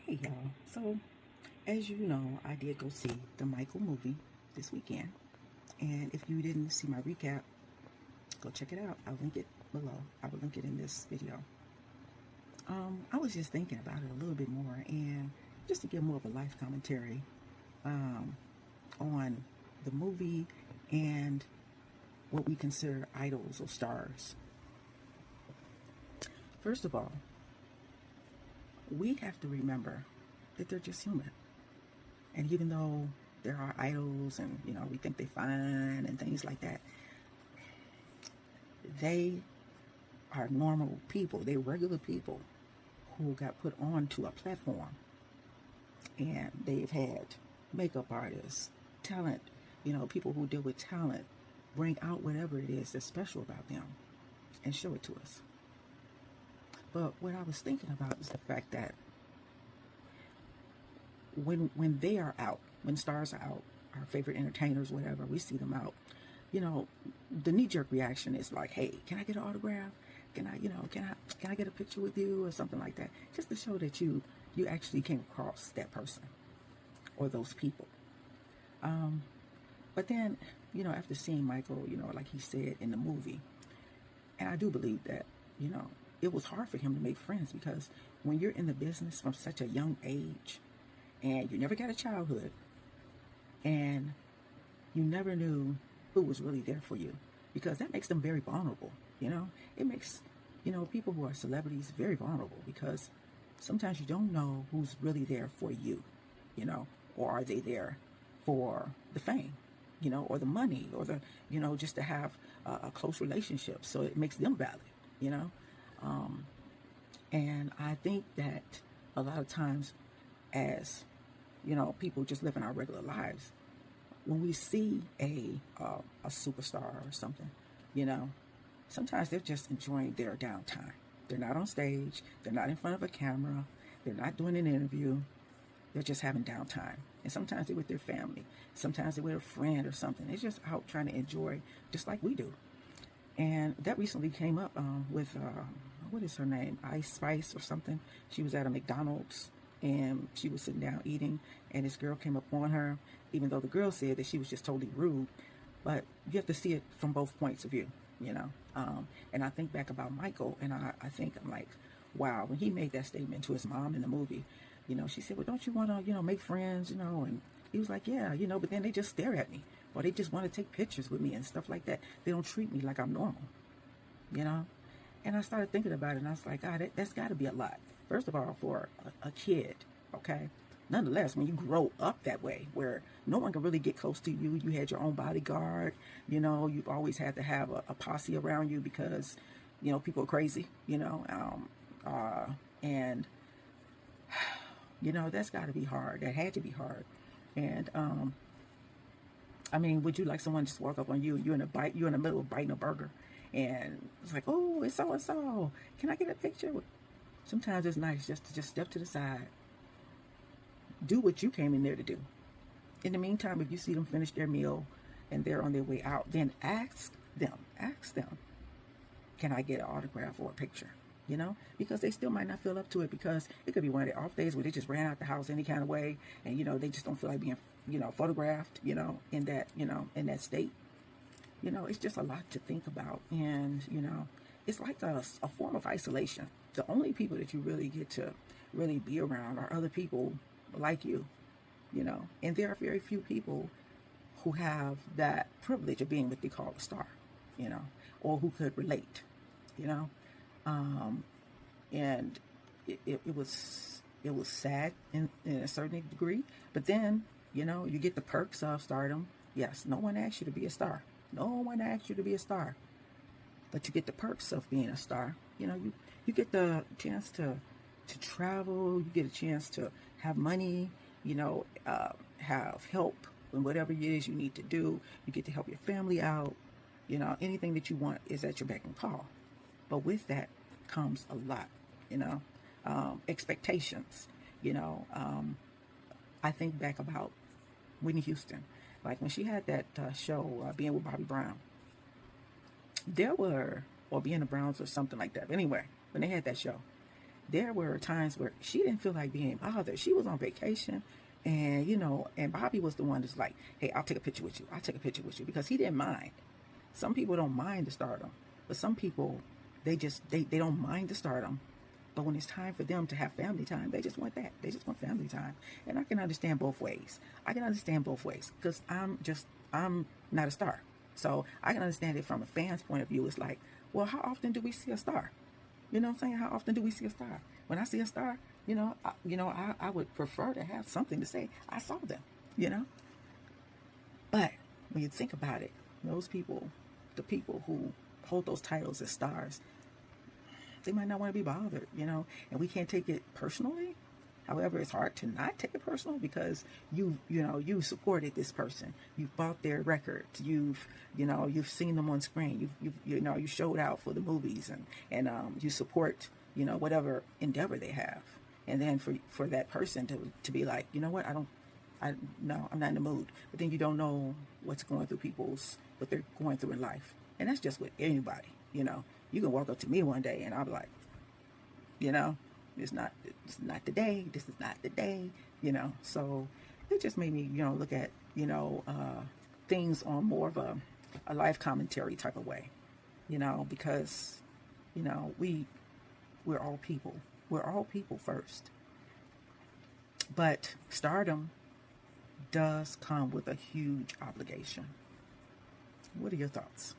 Hey y'all. So, as you know, I did go see the Michael movie this weekend. And if you didn't see my recap, go check it out. I'll link it below. I will link it in this video. I was just thinking about it a little bit more and just to give more of a life commentary on the movie and what we consider idols or stars. First of all, we have to remember that they're just human. And even though there are idols and, we think they're fine and things like that, they are normal people. They're regular people who got put onto a platform. And they've had makeup artists, talent, people who deal with talent, bring out whatever it is that's special about them and show it to us. But what I was thinking about is the fact that when they are out, when stars are out, our favorite entertainers, whatever, we see them out, the knee-jerk reaction is like, hey, can I get an autograph? Can I get a picture with you or something like that? Just to show that you actually came across that person or those people. But then, after seeing Michael, like he said in the movie, and I do believe that, it was hard for him to make friends because when you're in the business from such a young age and you never got a childhood and you never knew who was really there for you, because that makes them very vulnerable. It makes, people who are celebrities very vulnerable because sometimes you don't know who's really there for you, or are they there for the fame, or the money, or the, just to have a close relationship. So it makes them valid, and I think that a lot of times as, people just living our regular lives, when we see a superstar or something, sometimes they're just enjoying their downtime. They're not on stage. They're not in front of a camera. They're not doing an interview. They're just having downtime. And sometimes they're with their family. Sometimes they're with a friend or something. They're just out trying to enjoy just like we do. And that recently came up with, what is her name? Ice Spice or something. She was at a McDonald's and she was sitting down eating and this girl came up on her, even though the girl said that she was just totally rude. But you have to see it from both points of view, and I think back about Michael and I think I'm like, wow, when he made that statement to his mom in the movie, she said, well, don't you want to, make friends, and he was like, yeah, but then they just stare at me or they just want to take pictures with me and stuff like that. They don't treat me like I'm normal, and I started thinking about it and I was like, God, that's got to be a lot. First of all, for a kid, okay? Nonetheless, when you grow up that way, where no one can really get close to you, you had your own bodyguard, you've always had to have a posse around you because, people are crazy, and, that's got to be hard. That had to be hard. And, I mean, would you like someone to just walk up on you, you're in the middle of biting a burger, and it's like, oh, it's so-and-so. Can I get a picture? Sometimes it's nice just to step to the side. Do what you came in there to do. In the meantime, if you see them finish their meal and they're on their way out, then ask them, can I get an autograph or a picture? Because they still might not feel up to it because it could be one of their off days where they just ran out the house any kind of way and, they just don't feel like being, photographed, in that state. It's just a lot to think about. And, it's like a form of isolation. The only people that you really get to really be around are other people like you, and there are very few people who have that privilege of being what they call a star, or who could relate, and it was sad in a certain degree, but then, you get the perks of stardom. Yes, no one asked you to be a star. No one asked you to be a star, but you get the perks of being a star. You get the chance to travel. You get a chance to have money, have help in whatever it is you need to do. You get to help your family out. Anything that you want is at your beck and call. But with that comes a lot, expectations. I think back about Whitney Houston, like when she had that show, Being with Bobby Brown. Or Being the Browns or something like that. But anyway, when they had that show, there were times where she didn't feel like being bothered. She was on vacation, and and Bobby was the one that's like, "Hey, I'll take a picture with you. I'll take a picture with you," because he didn't mind. Some people don't mind the stardom, but some people, they don't mind the stardom. But when it's time for them to have family time, they just want that. They just want family time. And I can understand both ways. I can understand both ways because I'm not a star. So I can understand it from a fan's point of view. It's like, well, how often do we see a star? You know what I'm saying? How often do we see a star? When I see a star, I would prefer to have something to say. I saw them, you know? But when you think about it, those people, the people who hold those titles as stars, they might not want to be bothered, and we can't take it personally. However, it's hard to not take it personal because you supported this person. You've bought their records. You've seen them on screen. You showed out for the movies and you support, whatever endeavor they have. And then for that person to be like, you know what, no, I'm not in the mood. But then you don't know what's going through what they're going through in life. And that's just with anybody, You can walk up to me one day and I'll be like, it's not the day. This is not the day, So it just made me, look at, things on more of a life commentary type of way, because, we're all people. We're all people first. But stardom does come with a huge obligation. What are your thoughts?